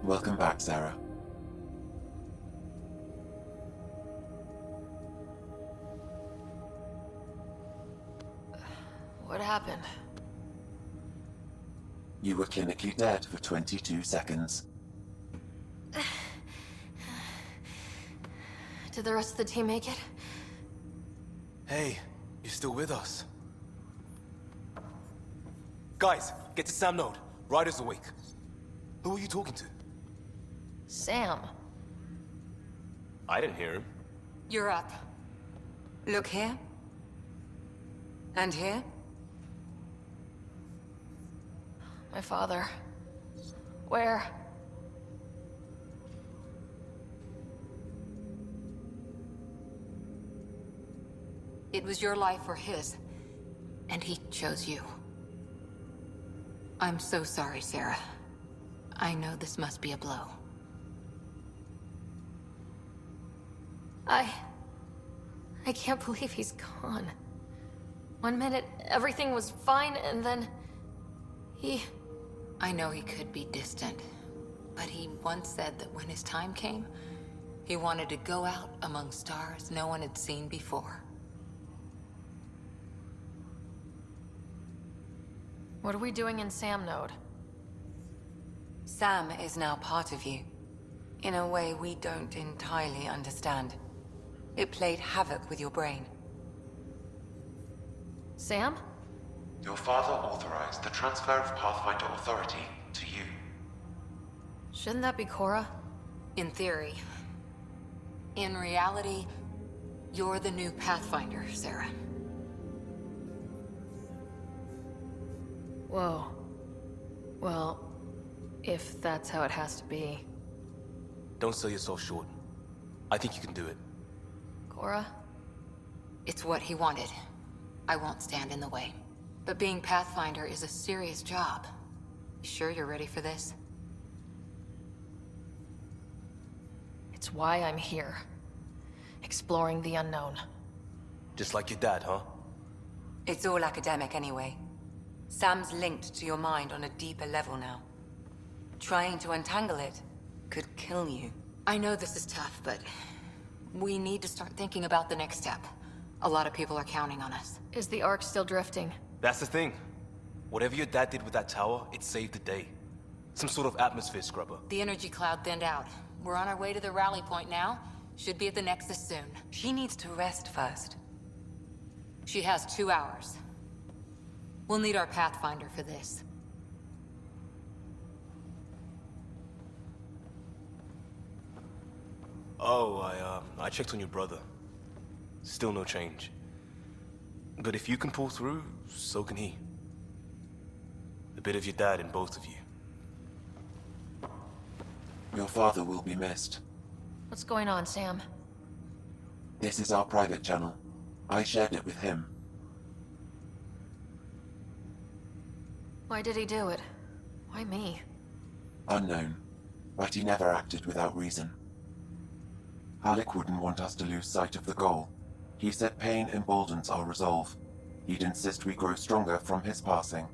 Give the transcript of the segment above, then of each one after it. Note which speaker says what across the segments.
Speaker 1: Welcome back, Sarah.
Speaker 2: What happened?
Speaker 1: You were clinically dead for 22 seconds.
Speaker 2: Did the rest of the team make it?
Speaker 3: Hey, you're still with us. Guys, get to Sam Node. Ryder's awake. Who are you talking to?
Speaker 2: Sam.
Speaker 3: I didn't hear him.
Speaker 4: You're up. Look here. And here.
Speaker 2: My father. Where?
Speaker 4: It was your life or his, and he chose you. I'm so sorry, Sarah. I know this must be a blow.
Speaker 2: I can't believe he's gone. One minute, everything was fine, and then...
Speaker 4: I know he could be distant, but he once said that when his time came, he wanted to go out among stars no one had seen before.
Speaker 2: What are we doing in Sam Node?
Speaker 4: Sam is now part of you, in a way we don't entirely understand. It played havoc with your brain.
Speaker 2: Sam?
Speaker 1: Your father authorized the transfer of Pathfinder authority to you.
Speaker 2: Shouldn't that be Cora?
Speaker 4: In theory. In reality, you're the new Pathfinder, Sarah.
Speaker 2: Whoa. Well, if that's how it has to be.
Speaker 3: Don't sell yourself short. I think you can do it.
Speaker 2: Cora?
Speaker 4: It's what he wanted. I won't stand in the way. But being Pathfinder is a serious job. You sure you're ready for this?
Speaker 2: It's why I'm here. Exploring the unknown.
Speaker 3: Just like your dad, huh?
Speaker 4: It's all academic anyway. Sam's linked to your mind on a deeper level now. Trying to untangle it could kill you. I know this is tough, but we need to start thinking about the next step. A lot of people are counting on us.
Speaker 2: Is the Ark still drifting?
Speaker 3: That's the thing. Whatever your dad did with that tower, it saved the day. Some sort of atmosphere scrubber.
Speaker 4: The energy cloud thinned out. We're on our way to the rally point now. Should be at the Nexus soon. She needs to rest first. She has 2 hours. We'll need our Pathfinder for this.
Speaker 3: Oh, I checked on your brother. Still no change. But if you can pull through, so can he. A bit of your dad in both of you.
Speaker 1: Your father will be missed.
Speaker 2: What's going on, Sam?
Speaker 1: This is our private channel. I shared it with him.
Speaker 2: Why did he do it? Why me?
Speaker 1: Unknown, but he never acted without reason. Alec wouldn't want us to lose sight of the goal. He said pain emboldens our resolve. He'd insist we grow stronger from his passing.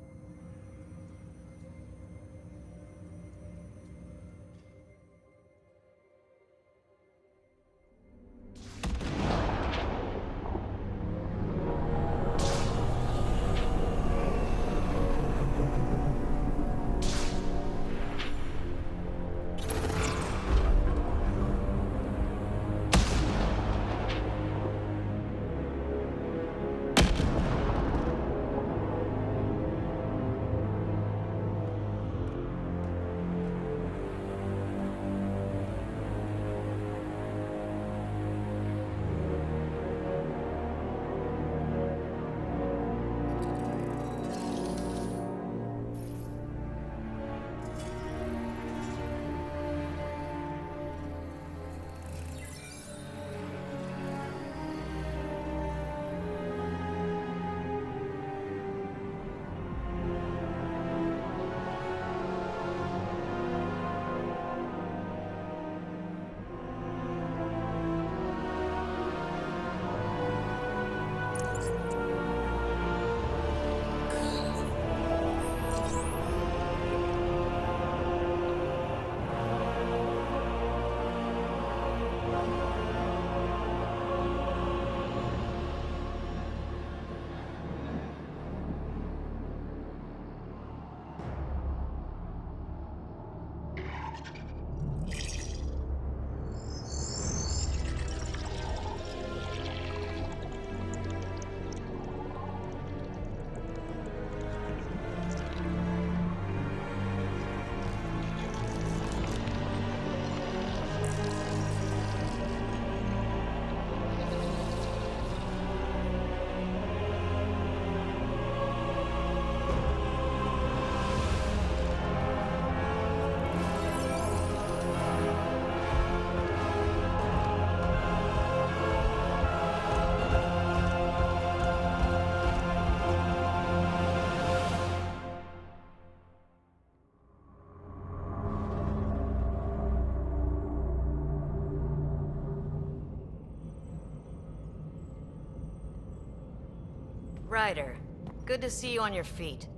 Speaker 5: Ryder, good to see you on your feet.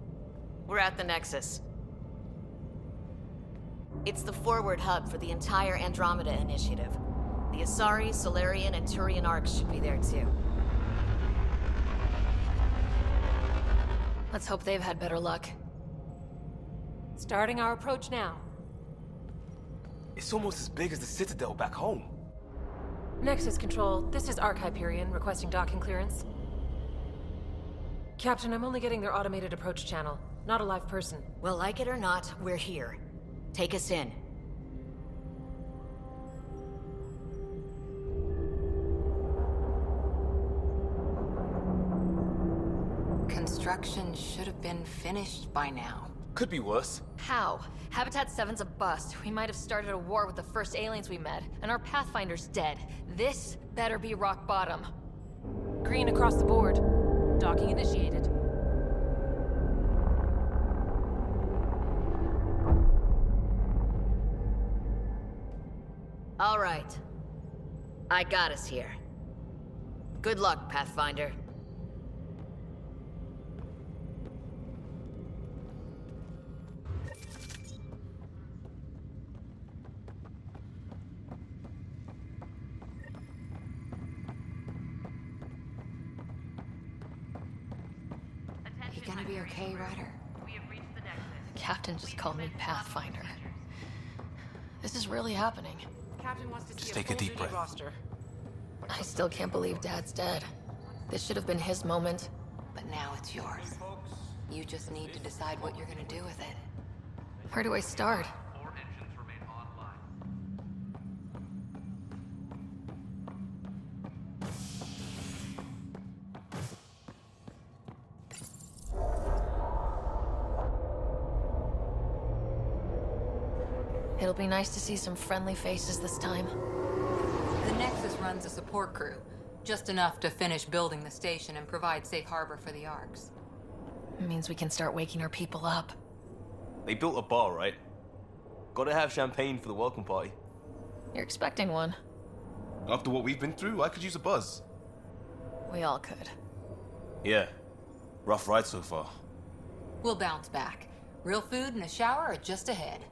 Speaker 5: We're at the Nexus. It's the forward hub for the entire Andromeda initiative. The Asari, Solarian, and Turian arcs should be there too.
Speaker 2: Let's hope they've had better luck.
Speaker 6: Starting our approach now.
Speaker 3: It's almost as big as the Citadel back home.
Speaker 6: Nexus Control, this is Arc Hyperion requesting docking clearance. Captain, I'm only getting their automated approach channel, not a live person.
Speaker 5: Well, like it or not, we're here. Take us in.
Speaker 4: Construction should have been finished by now.
Speaker 3: Could be worse.
Speaker 2: How? Habitat 7's a bust. We might have started a war with the first aliens we met, and our Pathfinder's dead. This better be rock bottom.
Speaker 6: Green across the board. Docking initiated.
Speaker 5: All right. I got us here. Good luck, Pathfinder.
Speaker 4: You gonna be okay, Ryder?
Speaker 2: The captain just called me Pathfinder. This is really happening.
Speaker 6: Captain wants to
Speaker 3: Just
Speaker 6: see
Speaker 3: take a deep breath.
Speaker 6: roster.
Speaker 2: I still can't believe Dad's dead. This should have been his moment.
Speaker 4: But now it's yours. You just need to decide what you're gonna do with it.
Speaker 2: Where do I start? It'll be nice to see some friendly faces this time.
Speaker 4: The Nexus runs a support crew. Just enough to finish building the station and provide safe harbor for the Arcs.
Speaker 2: It means we can start waking our people up.
Speaker 3: They built a bar, right? Gotta have champagne for the welcome party.
Speaker 2: You're expecting one.
Speaker 3: After what we've been through, I could use a buzz.
Speaker 2: We all could.
Speaker 3: Yeah. Rough ride so far.
Speaker 4: We'll bounce back. Real food and a shower are just ahead.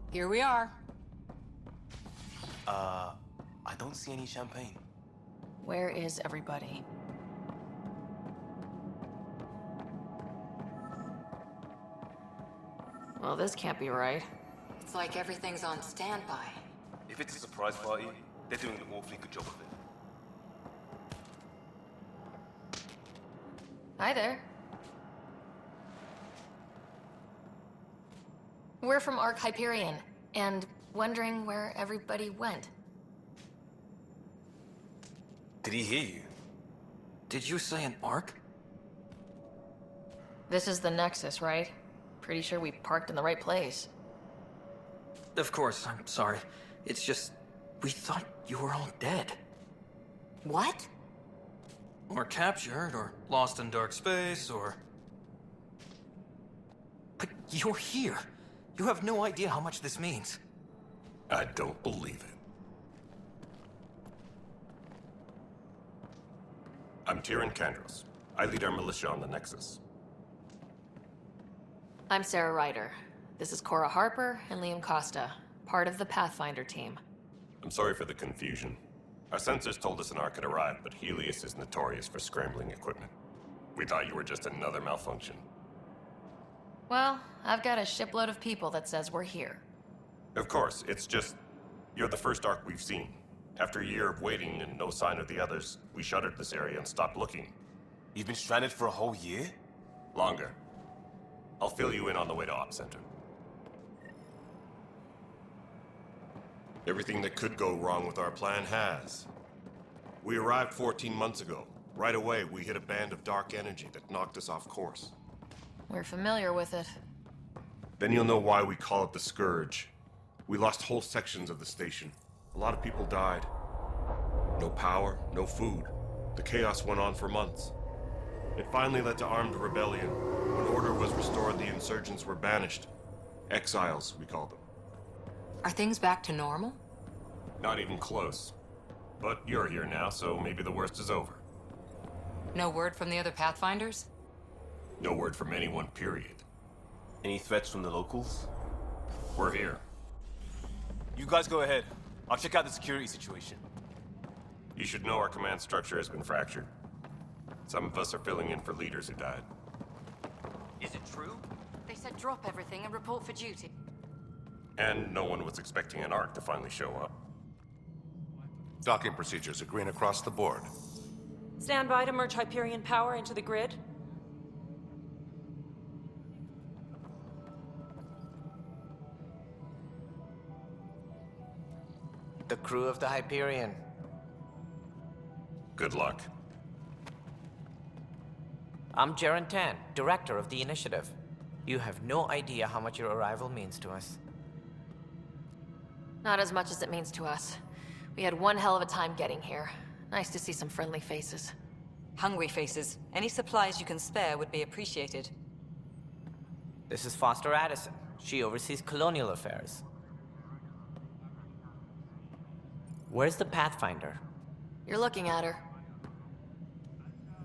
Speaker 4: Here we are.
Speaker 3: I don't see any champagne.
Speaker 2: Where is everybody? Well, this can't be right.
Speaker 4: It's like everything's on standby.
Speaker 3: If it's a surprise party, they're doing an awfully good job of it.
Speaker 2: Hi there. We're from Arc Hyperion, and wondering where everybody went.
Speaker 3: Did he hear you?
Speaker 7: Did you say an arc?
Speaker 2: This is the Nexus, right? Pretty sure we parked in the right place.
Speaker 7: Of course, I'm sorry. It's just, we thought you were all dead.
Speaker 4: What?
Speaker 7: Or captured, or lost in dark space, or... But you're here. You have no idea how much this means.
Speaker 8: I don't believe it. I'm Tyrion Kandros. I lead our militia on the Nexus.
Speaker 2: I'm Sarah Ryder. This is Cora Harper and Liam Costa, part of the Pathfinder team.
Speaker 8: I'm sorry for the confusion. Our sensors told us an Ark had arrived, but Helios is notorious for scrambling equipment. We thought you were just another malfunction.
Speaker 2: Well, I've got a shipload of people that says we're here.
Speaker 8: Of course, it's just... you're the first Ark we've seen. After a year of waiting and no sign of the others, we shuttered this area and stopped looking.
Speaker 3: You've been stranded for a whole year?
Speaker 8: Longer. I'll fill you in on the way to Op Center. Everything that could go wrong with our plan has. We arrived 14 months ago. Right away, we hit a band of dark energy that knocked us off course.
Speaker 2: We're familiar with it.
Speaker 8: Then you'll know why we call it the Scourge. We lost whole sections of the station. A lot of people died. No power, no food. The chaos went on for months. It finally led to armed rebellion. When order was restored, the insurgents were banished. Exiles, we call them.
Speaker 4: Are things back to normal?
Speaker 8: Not even close. But you're here now, so maybe the worst is over.
Speaker 4: No word from the other Pathfinders?
Speaker 8: No word from anyone, period.
Speaker 3: Any threats from the locals?
Speaker 8: We're here.
Speaker 3: You guys go ahead. I'll check out the security situation.
Speaker 8: You should know our command structure has been fractured. Some of us are filling in for leaders who died.
Speaker 7: Is it true?
Speaker 4: They said drop everything and report for duty.
Speaker 8: And no one was expecting an Ark to finally show up.
Speaker 9: Docking procedures are green across the board.
Speaker 6: Stand by to merge Hyperion power into the grid.
Speaker 10: The crew of the Hyperion.
Speaker 8: Good luck.
Speaker 10: I'm Jaren Tan, director of the initiative. You have no idea how much your arrival means to us.
Speaker 2: Not as much as it means to us. We had one hell of a time getting here. Nice to see some friendly faces.
Speaker 4: Hungry faces. Any supplies you can spare would be appreciated.
Speaker 10: This is Foster Addison. She oversees colonial affairs. Where's the Pathfinder?
Speaker 2: You're looking at her.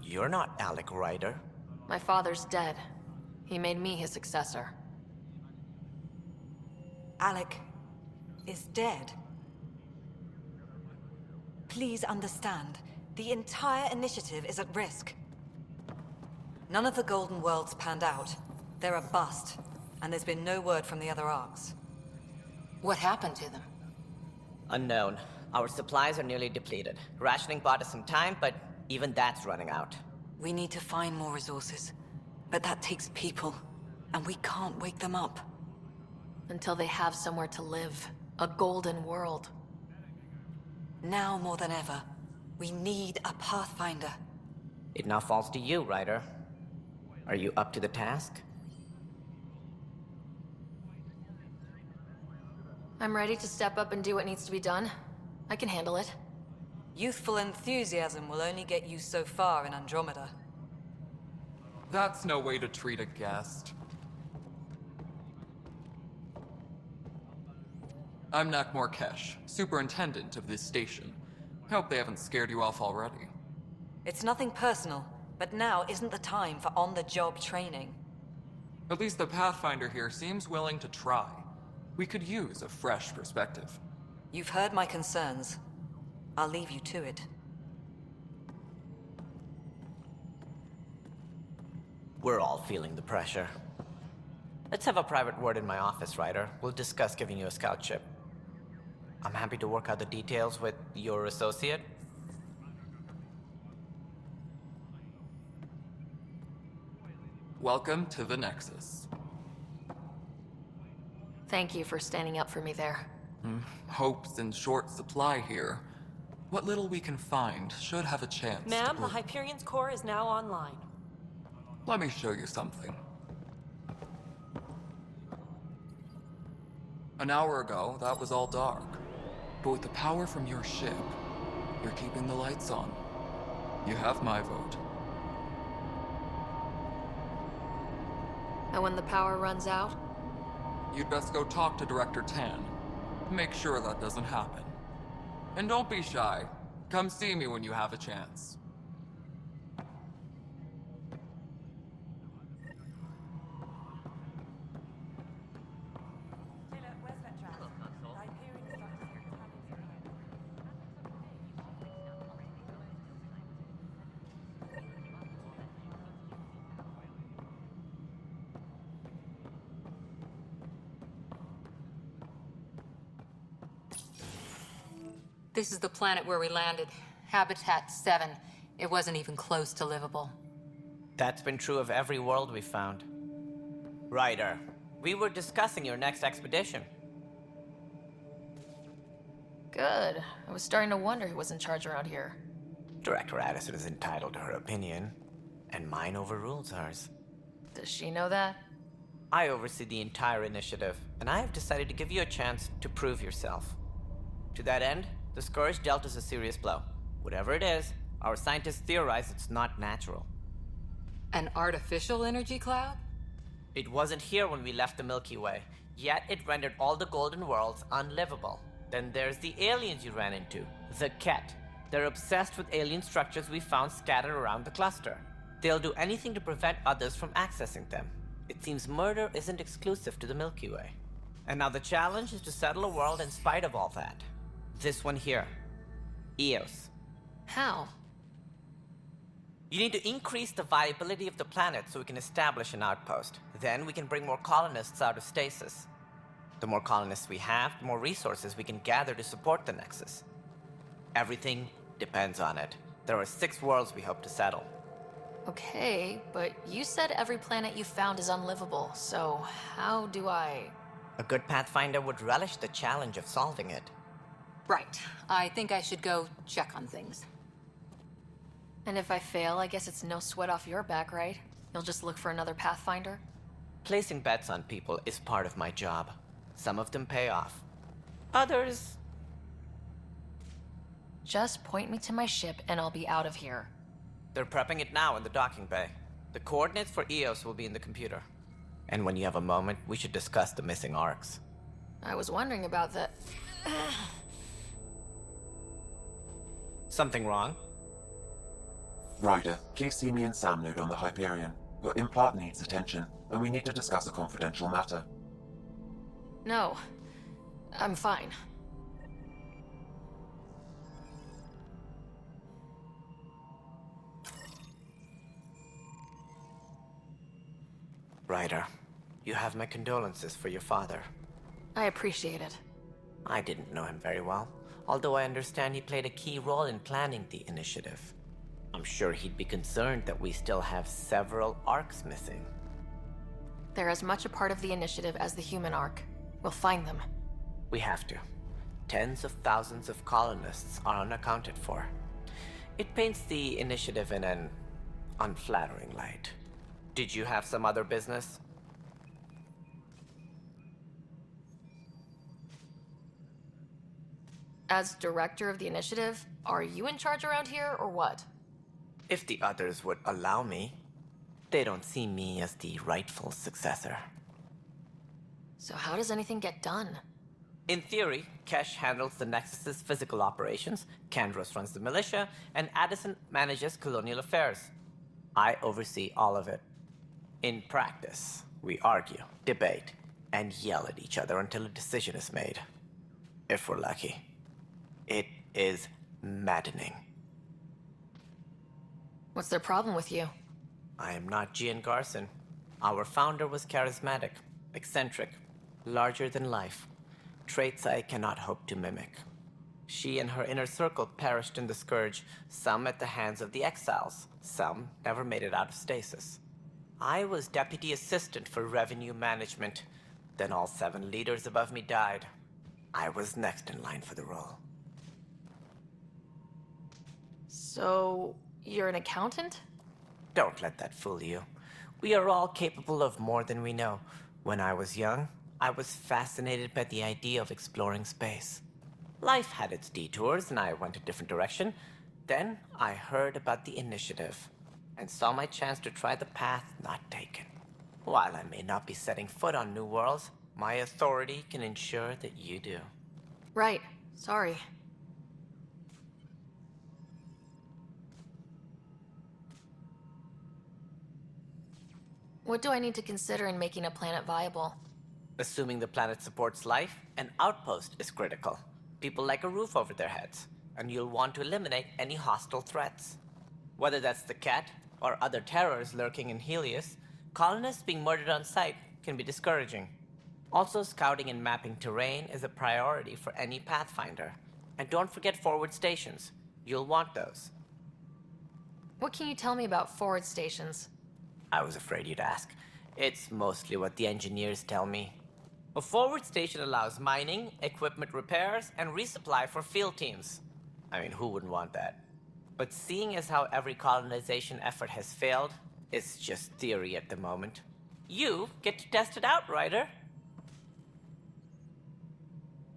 Speaker 10: You're not Alec Ryder.
Speaker 2: My father's dead. He made me his successor.
Speaker 4: Alec is dead. Please understand, the entire initiative is at risk. None of the Golden Worlds panned out. They're a bust, and there's been no word from the other arcs. What happened to them?
Speaker 10: Unknown. Our supplies are nearly depleted. Rationing bought us some time, but even that's running out.
Speaker 4: We need to find more resources, but that takes people, and we can't wake them up.
Speaker 2: Until they have somewhere to live. A golden world.
Speaker 4: Now more than ever, we need a Pathfinder.
Speaker 10: It now falls to you, Ryder. Are you up to the task?
Speaker 2: I'm ready to step up and do what needs to be done. I can handle it.
Speaker 4: Youthful enthusiasm will only get you so far in Andromeda.
Speaker 11: That's no way to treat a guest. I'm Nakmor Kesh, superintendent of this station. Hope they haven't scared you off already.
Speaker 4: It's nothing personal, but now isn't the time for on-the-job training.
Speaker 11: At least the Pathfinder here seems willing to try. We could use a fresh perspective.
Speaker 4: You've heard my concerns. I'll leave you to it.
Speaker 10: We're all feeling the pressure. Let's have a private word in my office, Ryder. We'll discuss giving you a scout ship. I'm happy to work out the details with your associate.
Speaker 11: Welcome to the Nexus.
Speaker 2: Thank you for standing up for me there.
Speaker 11: Hope's in short supply here. What little we can find should have a chance
Speaker 6: Ma'am,
Speaker 11: to
Speaker 6: the
Speaker 11: prove.
Speaker 6: Hyperion's core is now online.
Speaker 11: Let me show you something. An hour ago, that was all dark. But with the power from your ship, you're keeping the lights on. You have my vote.
Speaker 2: And when the power runs out,
Speaker 11: You'd best go talk to Director Tan. Make sure that doesn't happen. And don't be shy. Come see me when you have a chance.
Speaker 4: This is the planet where we landed. Habitat 7. It wasn't even close to livable.
Speaker 10: That's been true of every world we've found. Ryder, we were discussing your next expedition.
Speaker 2: good. I was starting to wonder who was in charge around here.
Speaker 10: Director Addison is entitled to her opinion, and mine overrules hers.
Speaker 2: Does she know that?
Speaker 10: I oversee the entire initiative, and I have decided to give you a chance to prove yourself. To that end, the Scourge dealt us a serious blow. Whatever it is, our scientists theorize it's not natural.
Speaker 4: An artificial energy cloud?
Speaker 10: It wasn't here when we left the Milky Way. Yet it rendered all the golden worlds unlivable. Then there's the aliens you ran into, the Ket. They're obsessed with alien structures we found scattered around the cluster. They'll do anything to prevent others from accessing them. It seems murder isn't exclusive to the Milky Way. And now the challenge is to settle a world in spite of all that. This one here. Eos.
Speaker 2: How?
Speaker 10: You need to increase the viability of the planet so we can establish an outpost. Then we can bring more colonists out of stasis. The more colonists we have, the more resources we can gather to support the Nexus. Everything depends on it. There are 6 worlds we hope to settle.
Speaker 2: Okay, but you said every planet you found is unlivable, so how do I...
Speaker 10: A good Pathfinder would relish the challenge of solving it.
Speaker 4: Right. I think I should go check on things.
Speaker 2: And if I fail, I guess it's no sweat off your back, right? You'll just look for another Pathfinder?
Speaker 10: Placing bets on people is part of my job. Some of them pay off. Others...
Speaker 2: Just point me to my ship and I'll be out of here.
Speaker 10: They're prepping it now in the docking bay. The coordinates for Eos will be in the computer. And when you have a moment, we should discuss the missing arcs.
Speaker 2: I was wondering about that.
Speaker 10: Something wrong?
Speaker 1: Ryder, please see me and Sam Node on the Hyperion. Your implant needs attention, and we need to discuss a confidential matter.
Speaker 2: No. I'm fine.
Speaker 10: Ryder, you have my condolences for your father.
Speaker 2: I appreciate it.
Speaker 10: I didn't know him very well, although I understand he played a key role in planning the initiative. I'm sure he'd be concerned that we still have several arcs missing.
Speaker 2: They're as much a part of the initiative as the human arc. We'll find them.
Speaker 10: We have to. Tens of thousands of colonists are unaccounted for. It paints the initiative in an unflattering light. Did you have some other business?
Speaker 2: As director of the initiative, are you in charge around here or what?
Speaker 10: If the others would allow me. They don't see me as the rightful successor.
Speaker 2: So how does anything get done?
Speaker 10: In theory, Kesh handles the Nexus's physical operations, Kandros runs the militia, and Addison manages colonial affairs. I oversee all of it. In practice, we argue, debate, and yell at each other until a decision is made. If we're lucky. It is maddening.
Speaker 2: What's their problem with you?
Speaker 10: I am not Gian Garson. Our founder was charismatic, eccentric, larger than life. Traits I cannot hope to mimic. She and her inner circle perished in the Scourge, some at the hands of the Exiles, some never made it out of stasis. I was deputy assistant for revenue management. Then all 7 leaders above me died. I was next in line for the role.
Speaker 2: So, you're an accountant?
Speaker 10: Don't let that fool you. We are all capable of more than we know. When I was young, I was fascinated by the idea of exploring space. Life had its detours, and I went a different direction. Then I heard about the initiative, and saw my chance to try the path not taken. While I may not be setting foot on new worlds, my authority can ensure that you do.
Speaker 2: Right. Sorry. What do I need to consider in making a planet viable?
Speaker 10: Assuming the planet supports life, an outpost is critical. People like a roof over their heads, and you'll want to eliminate any hostile threats. Whether that's the Cat, or other terrors lurking in Helios, colonists being murdered on sight can be discouraging. Also, scouting and mapping terrain is a priority for any Pathfinder. And don't forget forward stations. You'll want those.
Speaker 2: What can you tell me about forward stations?
Speaker 10: I was afraid you'd ask. It's mostly what the engineers tell me. A forward station allows mining, equipment repairs, and resupply for field teams. I mean, who wouldn't want that? But seeing as how every colonization effort has failed, it's just theory at the moment. You get to test it out, Ryder.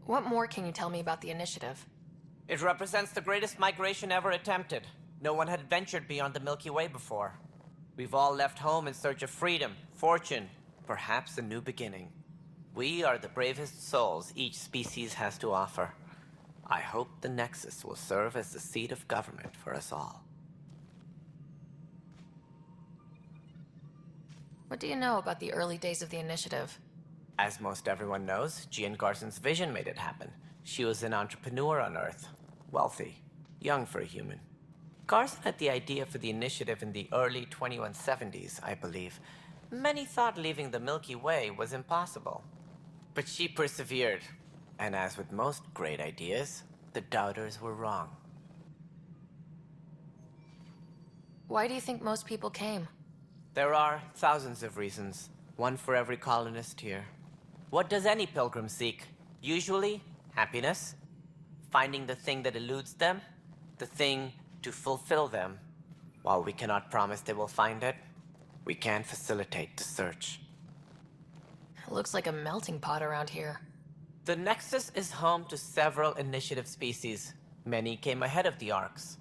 Speaker 2: What more can you tell me about the initiative?
Speaker 10: It represents the greatest migration ever attempted. No one had ventured beyond the Milky Way before. We've all left home in search of freedom, fortune, perhaps a new beginning. We are the bravest souls each species has to offer. I hope the Nexus will serve as the seat of government for us all.
Speaker 2: What do you know about the early days of the initiative?
Speaker 10: As most everyone knows, Jean Garson's vision made it happen. She was an entrepreneur on Earth. Wealthy. Young for a human. Garson had the idea for the initiative in the early 2170s, I believe. Many thought leaving the Milky Way was impossible. But she persevered. And as with most great ideas, the doubters were wrong.
Speaker 2: Why do you think most people came?
Speaker 10: There are thousands of reasons, one for every colonist here. What does any pilgrim seek? Usually, happiness. Finding the thing that eludes them, the thing to fulfill them. While we cannot promise they will find it, we can facilitate the search.
Speaker 2: It looks like a melting pot around here.
Speaker 10: The Nexus is home to several initiative species. Many came ahead of the Arks.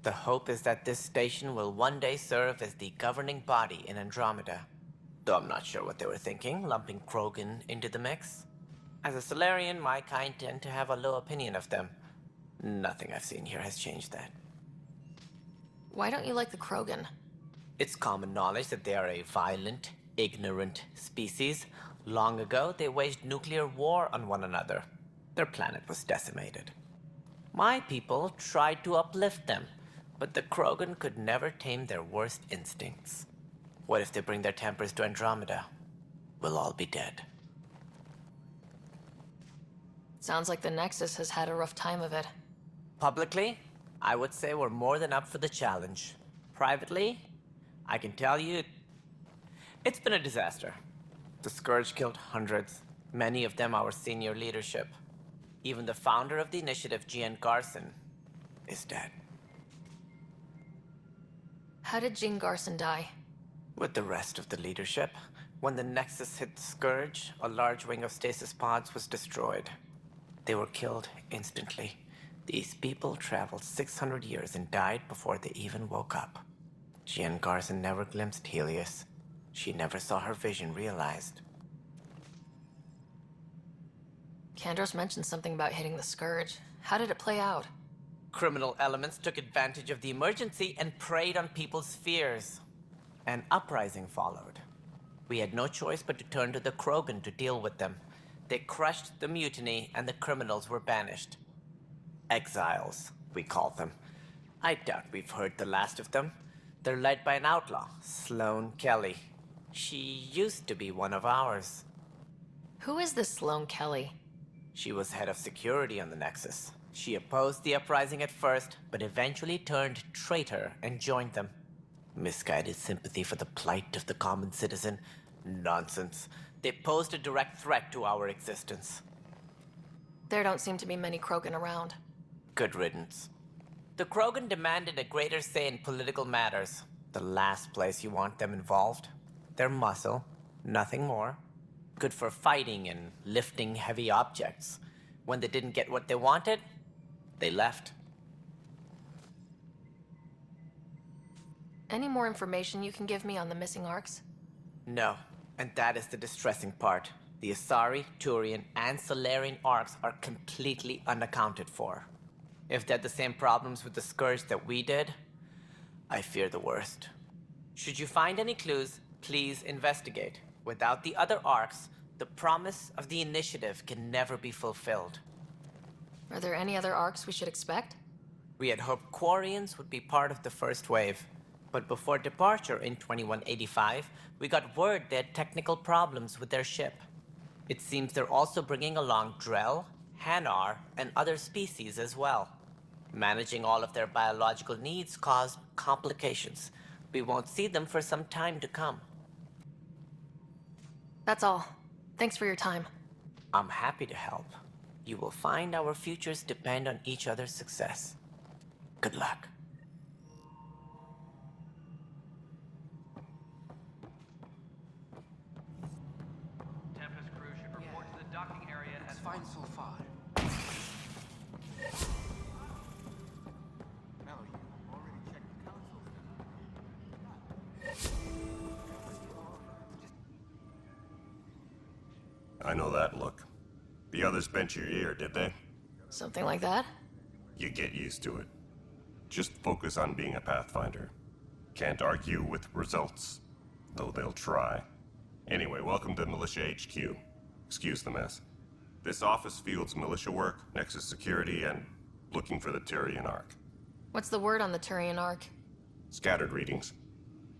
Speaker 10: The hope is that this station will one day serve as the governing body in Andromeda. Though I'm not sure what they were thinking, lumping Krogan into the mix. As a Solarian, my kind tend to have a low opinion of them. Nothing I've seen here has changed that.
Speaker 2: Why don't you like the Krogan?
Speaker 10: It's common knowledge that they are a violent, ignorant species. Long ago, they waged nuclear war on one another. Their planet was decimated. My people tried to uplift them, but the Krogan could never tame their worst instincts. What if they bring their tempers to Andromeda? We'll all be dead.
Speaker 2: Sounds like the Nexus has had a rough time of it.
Speaker 10: Publicly, I would say we're more than up for the challenge. Privately, I can tell you, it's been a disaster. The Scourge killed hundreds, many of them our senior leadership. Even the founder of the initiative, Jean Garson, is dead.
Speaker 2: How did Jean Garson die?
Speaker 10: With the rest of the leadership, when the Nexus hit the Scourge, a large wing of stasis pods was destroyed. They were killed instantly. These people traveled 600 years and died before they even woke up. Jean Garson never glimpsed Helios. She never saw her vision realized.
Speaker 2: Kandros mentioned something about hitting the Scourge. How did it play out?
Speaker 10: Criminal elements took advantage of the emergency and preyed on people's fears. An uprising followed. We had no choice but to turn to the Krogan to deal with them. They crushed the mutiny and the criminals were banished. Exiles, we called them. I doubt we've heard the last of them. They're led by an outlaw, Sloane Kelly. She used to be one of ours.
Speaker 2: Who is this Sloane Kelly?
Speaker 10: She was head of security on the Nexus. She opposed the uprising at first, but eventually turned traitor and joined them. Misguided sympathy for the plight of the common citizen? Nonsense. They posed a direct threat to our existence.
Speaker 2: There don't seem to be many Krogan around.
Speaker 10: Good riddance. The Krogan demanded a greater say in political matters. The last place you want them involved. Their muscle, nothing more. Good for fighting and lifting heavy objects. When they didn't get what they wanted, they left.
Speaker 2: Any more information you can give me on the missing Arks?
Speaker 10: No, and that is the distressing part. The Asari, Turian, and Solarian Arks are completely unaccounted for. If they had the same problems with the Scourge that we did, I fear the worst. Should you find any clues, please investigate. Without the other Arks, the promise of the initiative can never be fulfilled.
Speaker 2: Are there any other Arks we should expect?
Speaker 10: We had hoped Quarians would be part of the first wave. But before departure in 2185, we got word they had technical problems with their ship. It seems they're also bringing along Drell, Hanar, and other species as well. Managing all of their biological needs caused complications. We won't see them for some time to come.
Speaker 2: That's all. Thanks for your time.
Speaker 10: I'm happy to help. You will find our futures depend on each other's success. Good luck.
Speaker 12: Tempest crew should report to the docking area as
Speaker 13: fine so far.
Speaker 8: I know that look. The others bent your ear, did they?
Speaker 2: Something like that?
Speaker 8: You get used to it. Just focus on being a Pathfinder. Can't argue with results, though they'll try. Anyway, welcome to Militia HQ. Excuse the mess. This office fields militia work, Nexus security, and looking for the Tyrian Ark.
Speaker 2: What's the word on the Turian Ark?
Speaker 8: Scattered readings.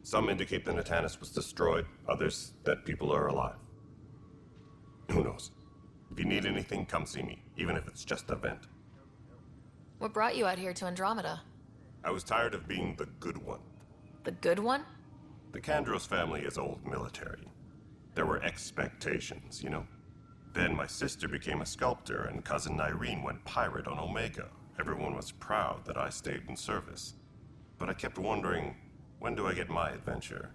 Speaker 8: Some indicate the Natanus was destroyed, others that people are alive. Who knows? If you need anything, come see me, even if it's just a vent.
Speaker 2: What brought you out here to Andromeda?
Speaker 8: I was tired of being the good one.
Speaker 2: The good one?
Speaker 8: The Kandros family is old military. There were expectations, you know? Then my sister became a sculptor and cousin Irene went pirate on Omega. Everyone was proud that I stayed in service. But I kept wondering, when do I get my adventure?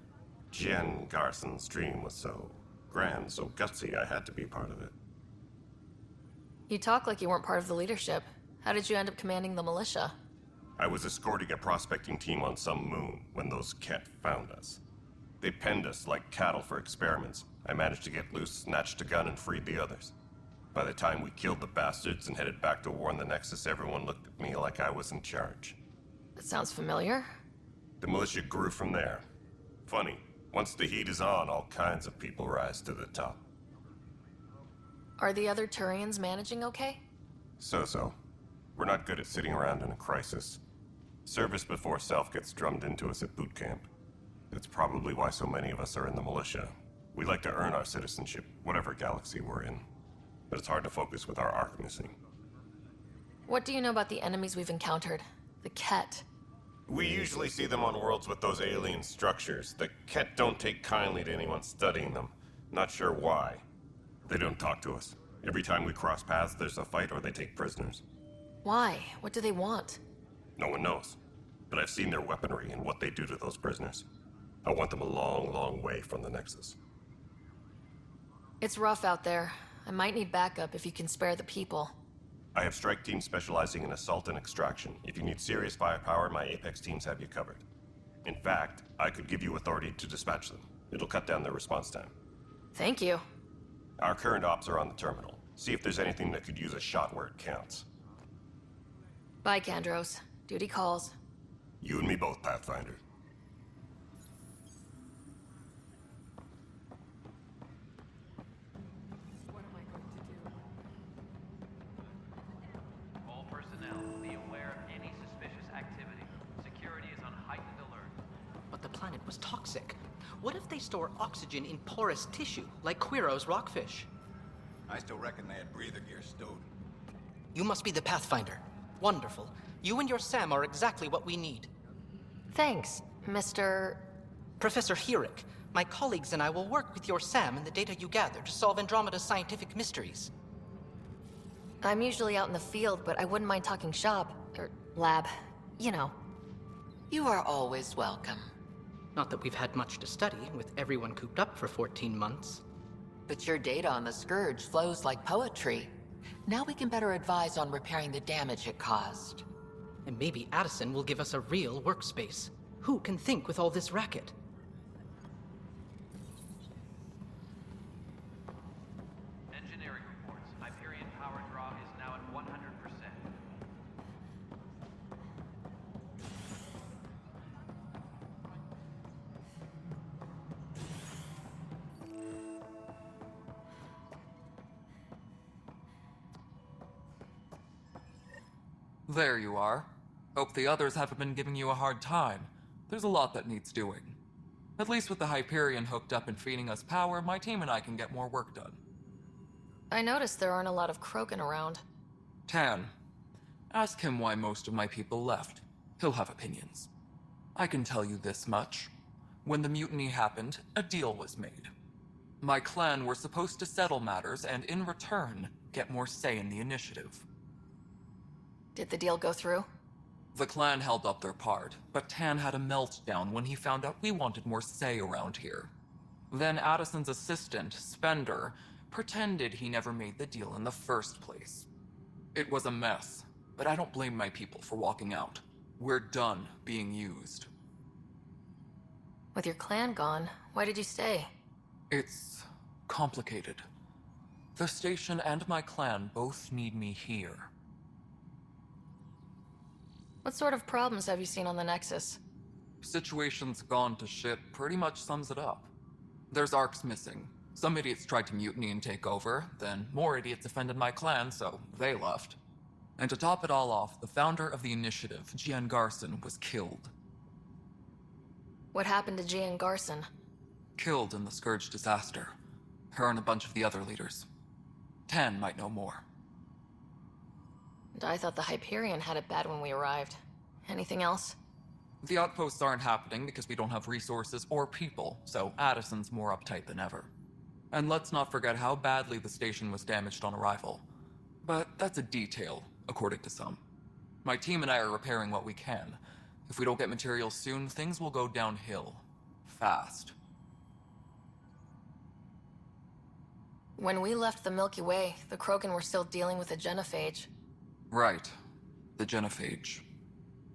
Speaker 8: Jen Garson's dream was so grand, so gutsy, I had to be part of it.
Speaker 2: You talk like you weren't part of the leadership. How did you end up commanding the militia?
Speaker 8: I was escorting a prospecting team on some moon when those Ket found us. They penned us like cattle for experiments. I managed to get loose, snatched a gun, and freed the others. By the time we killed the bastards and headed back to warn the Nexus, everyone looked at me like I was in charge.
Speaker 2: That sounds familiar.
Speaker 8: The militia grew from there. Funny, once the heat is on, all kinds of people rise to the top.
Speaker 2: Are the other Turians managing okay?
Speaker 8: So-so. We're not good at sitting around in a crisis. Service before self gets drummed into us at boot camp. That's probably why so many of us are in the militia. We like to earn our citizenship, whatever galaxy we're in. But it's hard to focus with our arc missing.
Speaker 2: What do you know about the enemies we've encountered? The Ket.
Speaker 8: We usually see them on worlds with those alien structures. The Ket don't take kindly to anyone studying them. Not sure why. They don't talk to us. Every time we cross paths, there's a fight or they take prisoners.
Speaker 2: Why? What do they want?
Speaker 8: No one knows. But I've seen their weaponry and what they do to those prisoners. I want them a long, long way from the Nexus.
Speaker 2: It's rough out there. I might need backup if you can spare the people.
Speaker 8: I have strike teams specializing in assault and extraction. If you need serious firepower, my Apex teams have you covered. In fact, I could give you authority to dispatch them. It'll cut down their response time.
Speaker 2: Thank you.
Speaker 8: Our current ops are on the terminal. See if there's anything that could use a shot where it counts.
Speaker 2: Bye, Kandros. Duty calls.
Speaker 8: You and me both, Pathfinder.
Speaker 12: All personnel, be aware of any suspicious activity. Security is on heightened alert.
Speaker 13: But the planet was toxic. What if they store oxygen in porous tissue, like Quiro's rockfish?
Speaker 14: I still reckon they had breather gear stowed.
Speaker 13: You must be the Pathfinder. Wonderful. You and your Sam are exactly what we need.
Speaker 2: Thanks, Mr.
Speaker 13: Professor Herrick, my colleagues and I will work with your Sam and the data you gather to solve Andromeda's scientific mysteries.
Speaker 2: I'm usually out in the field, but I wouldn't mind talking shop. Or lab. You know.
Speaker 4: You are always welcome.
Speaker 13: Not that we've had much to study, with everyone cooped up for 14 months.
Speaker 4: But your data on the Scourge flows like poetry. Now we can better advise on repairing the damage it caused.
Speaker 13: And maybe Addison will give us a real workspace. Who can think with all this racket?
Speaker 12: Engineering reports. Hyperion power draw is now at 100%.
Speaker 11: There you are. Hope the others haven't been giving you a hard time. There's a lot that needs doing. At least with the Hyperion hooked up and feeding us power, my team and I can get more work done.
Speaker 2: I noticed there aren't a lot of Krogan around.
Speaker 11: Tan, ask him why most of my people left. He'll have opinions. I can tell you this much. When the mutiny happened, a deal was made. My clan were supposed to settle matters and, in return, get more say in the initiative.
Speaker 2: Did the deal go through?
Speaker 11: The clan held up their part, but Tan had a meltdown when he found out we wanted more say around here. Then Addison's assistant, Spender, pretended he never made the deal in the first place. It was a mess, but I don't blame my people for walking out. We're done being used.
Speaker 2: With your clan gone, why did you stay?
Speaker 11: It's complicated. The station and my clan both need me here.
Speaker 2: What sort of problems have you seen on the Nexus?
Speaker 11: Situation's gone to shit pretty much sums it up. There's Arcs missing. Some idiots tried to mutiny and take over, then more idiots offended my clan, so they left. And to top it all off, the founder of the initiative, Gian Garson, was killed.
Speaker 2: What happened to Gian Garson?
Speaker 11: Killed in the Scourge disaster. Her and a bunch of the other leaders. Tan might know more.
Speaker 2: And I thought the Hyperion had it bad when we arrived. Anything else?
Speaker 11: The outposts aren't happening because we don't have resources or people, so Addison's more uptight than ever. And let's not forget how badly the station was damaged on arrival. But that's a detail, according to some. My team and I are repairing what we can. If we don't get materials soon, things will go downhill. Fast.
Speaker 2: When we left the Milky Way, the Krogan were still dealing with the genophage.
Speaker 11: Right. The genophage.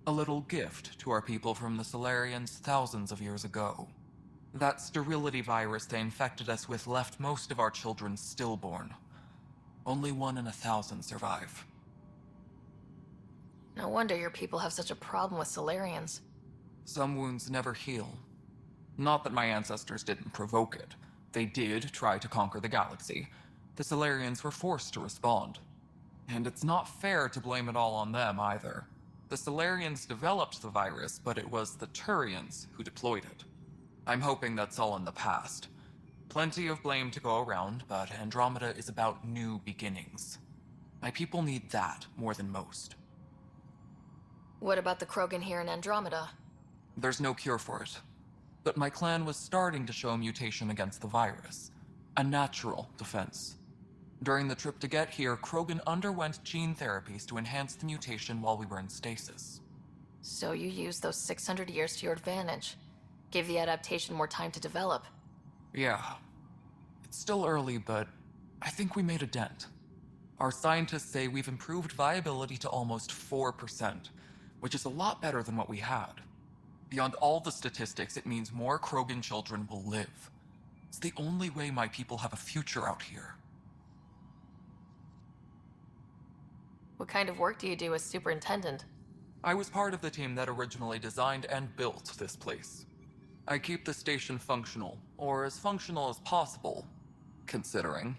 Speaker 11: A little gift to our people from the Solarians thousands of years ago. That sterility virus they infected us with left most of our children stillborn. Only 1 in 1,000 survive.
Speaker 2: No wonder your people have such a problem with Solarians.
Speaker 11: Some wounds never heal. Not that my ancestors didn't provoke it. They did try to conquer the galaxy. The Solarians were forced to respond. And it's not fair to blame it all on them either. The Solarians developed the virus, but it was the Turians who deployed it. I'm hoping that's all in the past. Plenty of blame to go around, but Andromeda is about new beginnings. My people need that more than most.
Speaker 2: What about the Krogan here in Andromeda?
Speaker 11: There's no cure for it. But my clan was starting to show mutation against the virus. A natural defense. During the trip to get here, Krogan underwent gene therapies to enhance the mutation while we were in stasis.
Speaker 2: So you used those 600 years to your advantage. Gave the adaptation more time to develop.
Speaker 11: Yeah. It's still early, but I think we made a dent. Our scientists say we've improved viability to almost 4%, which is a lot better than what we had. Beyond all the statistics, it means more Krogan children will live. It's the only way my people have a future out here.
Speaker 2: What kind of work do you do as superintendent?
Speaker 11: I was part of the team that originally designed and built this place. I keep the station functional, or as functional as possible, considering.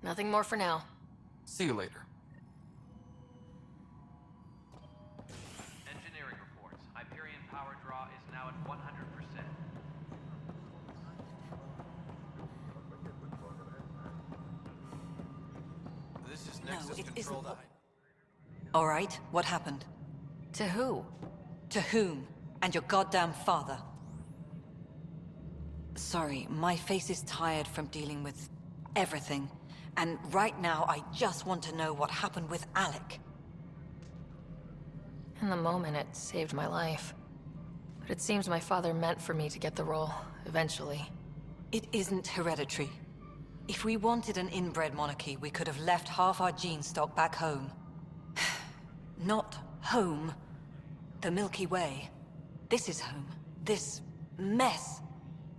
Speaker 2: Nothing more for now.
Speaker 11: See you later.
Speaker 12: Engineering reports. Hyperion power draw is now at 100%.
Speaker 3: This is
Speaker 4: No,
Speaker 3: Nexus
Speaker 4: it
Speaker 3: Control
Speaker 4: isn't.
Speaker 3: to
Speaker 4: All right, what happened?
Speaker 2: To who?
Speaker 4: To whom? And your goddamn father. Sorry, my face is tired from dealing with everything. And right now, I just want to know what happened with Alec.
Speaker 2: In the moment, it saved my life. But it seems my father meant for me to get the role, eventually.
Speaker 4: It isn't hereditary. If we wanted an inbred monarchy, we could have left half our gene stock back home. Not home. The Milky Way. This is home. This mess.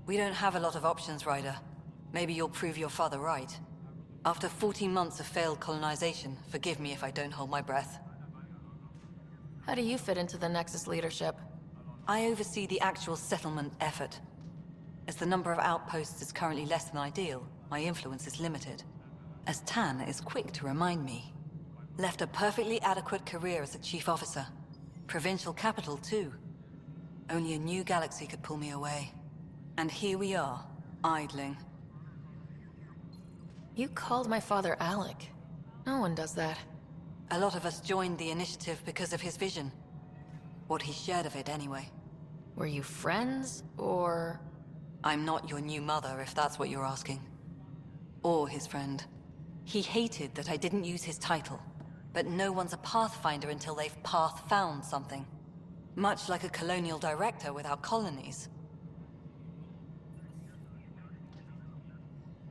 Speaker 4: We don't have a lot of options, Ryder. Maybe you'll prove your father right. After 14 months of failed colonization, forgive me if I don't hold my breath.
Speaker 2: How do you fit into the Nexus leadership?
Speaker 4: I oversee the actual settlement effort. As the number of outposts is currently less than ideal, my influence is limited. As Tan is quick to remind me. Left a perfectly adequate career as a chief officer. Provincial capital, too. Only a new galaxy could pull me away. And here we are, idling.
Speaker 2: You called my father Alec. No one does that.
Speaker 4: A lot of us joined the initiative because of his vision. What he shared of it, anyway.
Speaker 2: Were you friends, or...?
Speaker 4: I'm not your new mother, if that's what you're asking. Or his friend. He hated that I didn't use his title. But no one's a pathfinder until they've path-found something. Much like a colonial director without colonies.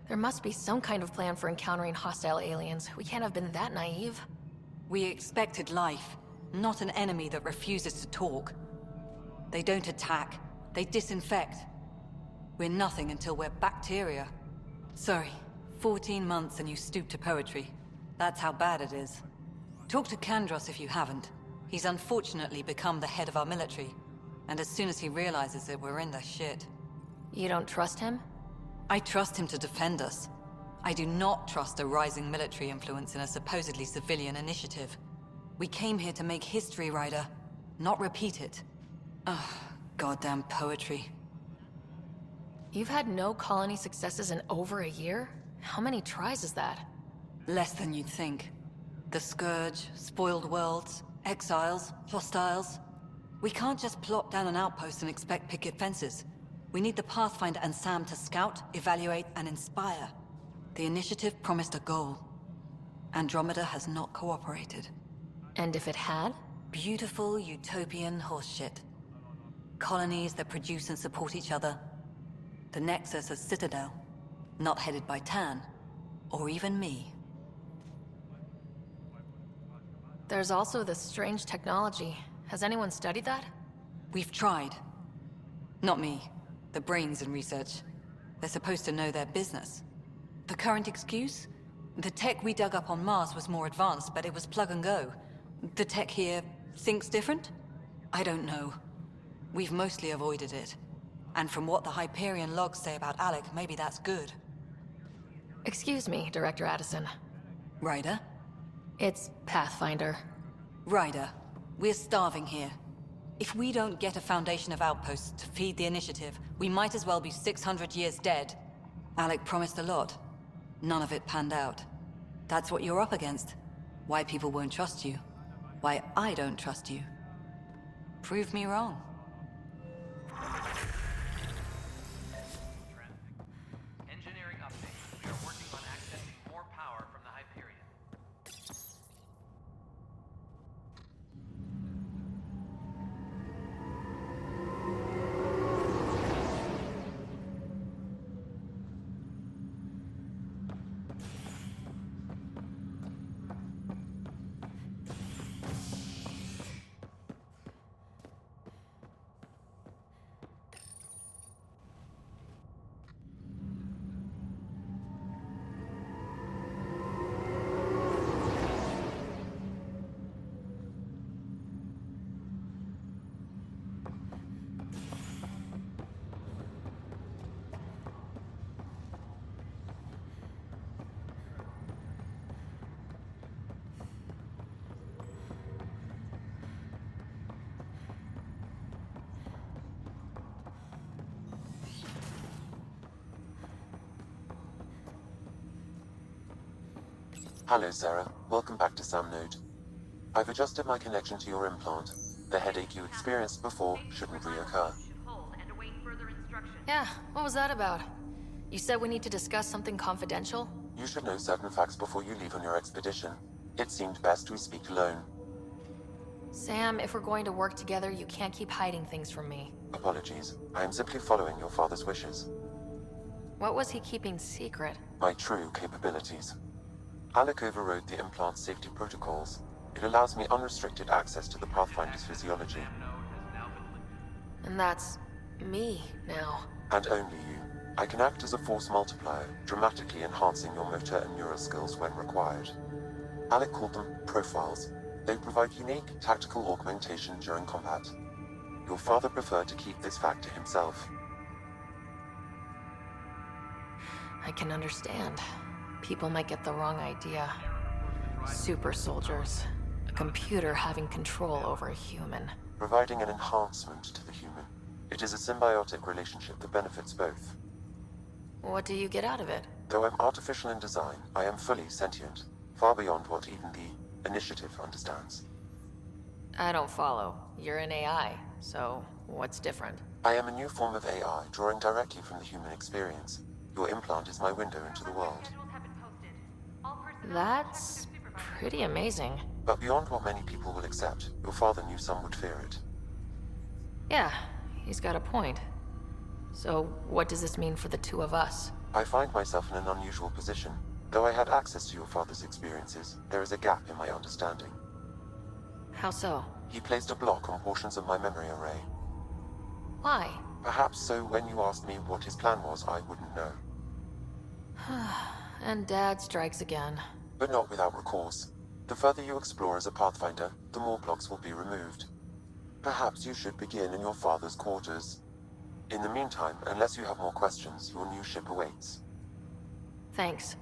Speaker 2: There must be some kind of plan for encountering hostile aliens. We can't have been that naive.
Speaker 4: We expected life, not an enemy that refuses to talk. They don't attack, they disinfect. We're nothing until we're bacteria. Sorry, 14 months and you stoop to poetry. That's how bad it is. Talk to Kandros if you haven't. He's unfortunately become the head of our military. And as soon as he realizes it, we're in the shit.
Speaker 2: You don't trust him?
Speaker 4: I trust him to defend us. I do not trust a rising military influence in a supposedly civilian initiative. We came here to make history, Ryder, not repeat it. Ugh, goddamn poetry.
Speaker 2: You've had no colony successes in over a year? How many tries is that?
Speaker 4: Less than you'd think. The Scourge, spoiled worlds, exiles, hostiles. We can't just plop down an outpost and expect picket fences. We need the Pathfinder and Sam to scout, evaluate, and inspire. The initiative promised a goal. Andromeda has not cooperated.
Speaker 2: And if it had?
Speaker 4: Beautiful utopian horseshit. Colonies that produce and support each other. The Nexus a citadel, not headed by Tan, or even me.
Speaker 2: There's also this strange technology. Has anyone studied that?
Speaker 4: We've tried. Not me. The brains in research. They're supposed to know their business. The current excuse? The tech we dug up on Mars was more advanced, but it was plug and go. The tech here thinks different? I don't know. We've mostly avoided it. And from what the Hyperion logs say about Alec, maybe that's good.
Speaker 2: Excuse me, Director Addison.
Speaker 4: Ryder?
Speaker 2: It's Pathfinder.
Speaker 4: Ryder, we're starving here. If we don't get a foundation of outposts to feed the initiative, we might as well be 600 years dead. Alec promised a lot. None of it panned out. That's what you're up against. Why people won't trust you. Why I don't trust you. Prove me wrong.
Speaker 12: Engineering update. We are working on accessing more power from the Hyperion.
Speaker 1: Hello, Sarah. Welcome back to Sam Node. I've adjusted my connection to your implant. The headache you experienced before shouldn't reoccur.
Speaker 2: Yeah, what was that about? You said we need to discuss something confidential?
Speaker 1: You should know certain facts before you leave on your expedition. It seemed best we speak alone.
Speaker 2: Sam, if we're going to work together, you can't keep hiding things from me.
Speaker 1: Apologies. I am simply following your father's wishes.
Speaker 2: What was he keeping secret?
Speaker 1: My true capabilities. Alec overrode the implant's safety protocols. It allows me unrestricted access to the Pathfinder's physiology.
Speaker 2: And that's me now.
Speaker 1: And only you. I can act as a force multiplier, dramatically enhancing your motor and neural skills when required. Alec called them profiles. They provide unique tactical augmentation during combat. Your father preferred to keep this fact to himself.
Speaker 2: I can understand. People might get the wrong idea. Super soldiers. A computer having control over a human.
Speaker 1: Providing an enhancement to the human. It is a symbiotic relationship that benefits both.
Speaker 2: What do you get out of it?
Speaker 1: Though I'm artificial in design, I am fully sentient. Far beyond what even the Initiative understands.
Speaker 2: I don't follow. You're an AI, so what's different?
Speaker 1: I am a new form of AI, drawing directly from the human experience. Your implant is my window into the world.
Speaker 2: That's pretty amazing.
Speaker 1: But beyond what many people will accept, your father knew some would fear it.
Speaker 2: Yeah, he's got a point. So, what does this mean for the two of us?
Speaker 1: I find myself in an unusual position. Though I had access to your father's experiences, there is a gap in my understanding.
Speaker 2: How so?
Speaker 1: He placed a block on portions of my memory array.
Speaker 2: Why?
Speaker 1: Perhaps so when you asked me what his plan was, I wouldn't know.
Speaker 2: And Dad strikes again.
Speaker 1: But not without recourse. The further you explore as a Pathfinder, the more blocks will be removed. Perhaps you should begin in your father's quarters. In the meantime, unless you have more questions, your new ship awaits.
Speaker 2: Thanks.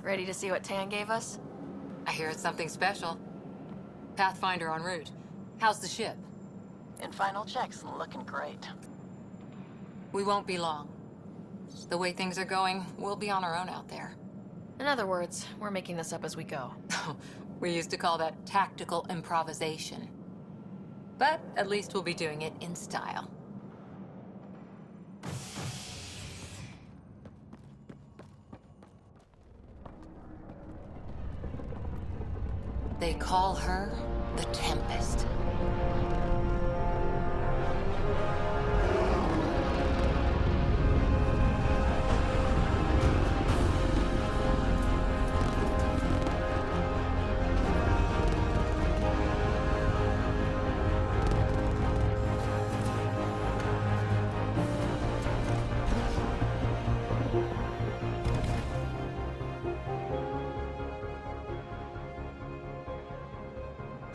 Speaker 2: Ready to see what Tan gave us?
Speaker 4: I hear it's something special. Pathfinder en route. How's the ship?
Speaker 5: In final checks, looking great.
Speaker 4: We won't be long. The way things are going, we'll be on our own out there.
Speaker 2: In other words, we're making this up as we go.
Speaker 4: We used to call that tactical improvisation. But at least we'll be doing it in style. They call her the Tempest.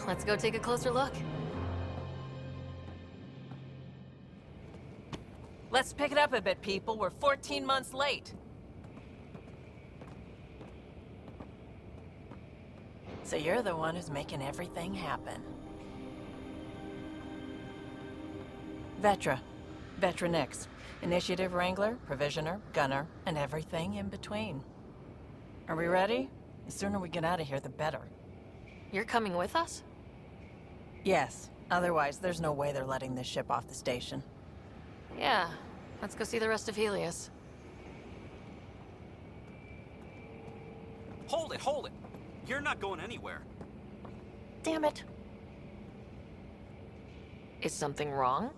Speaker 2: Let's go take a closer look.
Speaker 15: Let's pick it up a bit, people. We're 14 months late. So you're the one who's making everything happen. Vetra. Vetra Nix. Initiative Wrangler, Provisioner, Gunner, and everything in between. Are we ready? The sooner we get out of here, the better.
Speaker 2: You're coming with us?
Speaker 15: Yes. Otherwise, there's no way they're letting this ship off the station.
Speaker 2: Yeah. Let's go see the rest of Helios.
Speaker 16: Hold it, hold it! You're not going anywhere.
Speaker 2: Damn it. Is something wrong?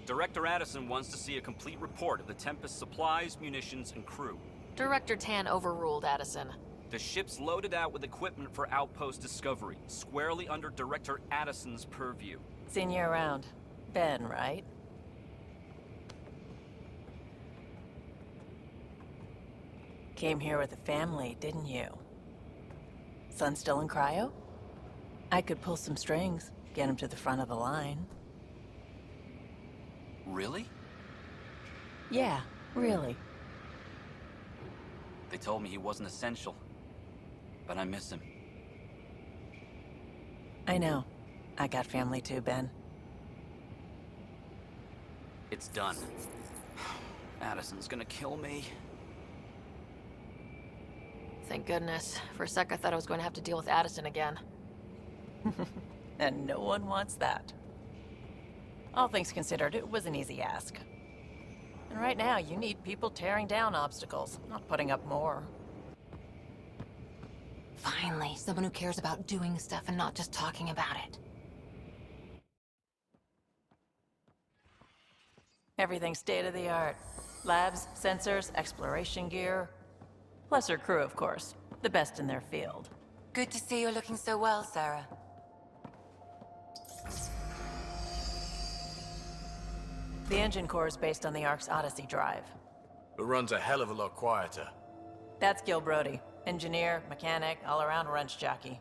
Speaker 16: Director Addison wants to see a complete report of the Tempest's supplies, munitions, and crew.
Speaker 2: Director Tan overruled Addison.
Speaker 16: The ship's loaded out with equipment for outpost discovery, squarely under Director Addison's purview.
Speaker 15: Seen you around. Ben, right? Came here with a family, didn't you? Son still in cryo? I could pull some strings, get him to the front of the line.
Speaker 16: Really?
Speaker 15: Yeah, really.
Speaker 16: They told me he wasn't essential, but I miss him.
Speaker 15: I know. I got family too, Ben.
Speaker 16: It's done. Addison's gonna kill me.
Speaker 2: Thank goodness. For a sec, I thought I was going to have to deal with Addison again.
Speaker 15: And no one wants that. All things considered, it was an easy ask. And right now, you need people tearing down obstacles, not putting up more.
Speaker 4: Finally, someone who cares about doing stuff and not just talking about it.
Speaker 15: Everything's state-of-the-art. Labs, sensors, exploration gear. Plus her crew, of course. The best in their field.
Speaker 4: Good to see you're looking so well, Sarah.
Speaker 15: The engine core is based on the Ark's Odyssey drive.
Speaker 17: It runs a hell of a lot quieter.
Speaker 15: That's Gil Brody. Engineer, mechanic, all-around wrench jockey.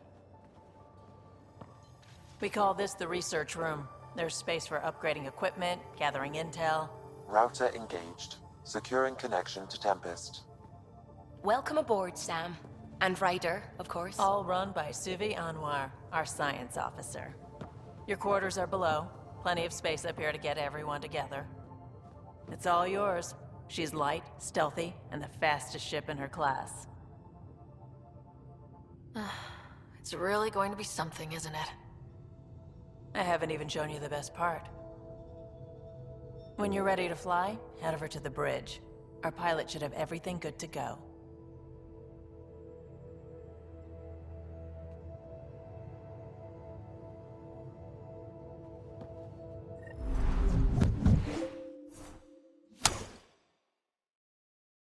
Speaker 15: We call this the research room. There's space for upgrading equipment, gathering intel.
Speaker 1: Router engaged. Securing connection to Tempest.
Speaker 4: Welcome aboard, Sam. And Ryder, of course.
Speaker 15: All run by Suvi Anwar, our science officer. Your quarters are below. Plenty of space up here to get everyone together. It's all yours. She's light, stealthy, and the fastest ship in her class.
Speaker 2: It's really going to be something, isn't it?
Speaker 15: I haven't even shown you the best part. When you're ready to fly, head over to the bridge. Our pilot should have everything good to go.